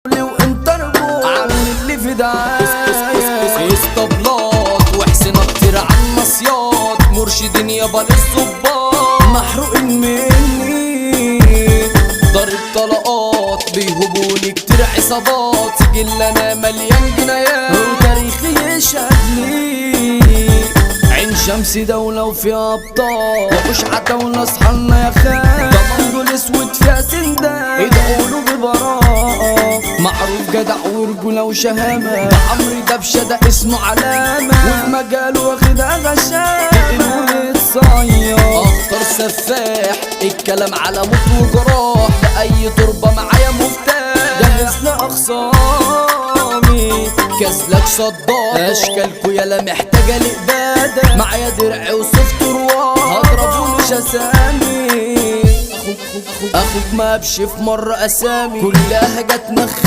وانتربو عامل اللي في دعاية اسطبلات وحسين كتير عن نصيات مرشدين يابا للصباط محروقين مني ضارب طلقات بيهبوني كتير عصابات سجل انا مليان جنايات وتاريخي يشهد لي عين شمس دولة وفيها ابطال ومش عتاولة اصحالنا يا خال ضمان دول اسود فيها سندان ادعوله ببراءة معروف جدع ورجولة وشهامة ده عمرو دبشة ده اسمه علامة وفي مجاله واخدها غشامة ويتصير اخطر سفاح الكلام على موت وجراح بأي تربة معايا مفتاح جهزنا اخصامي كازلك صداق اشكالكوا يالا محتاجة لإبادة معايا درع وصفت رواح هضربوا مش اسامي اخوك ما بشي في مرة اسامي كلها جت نخت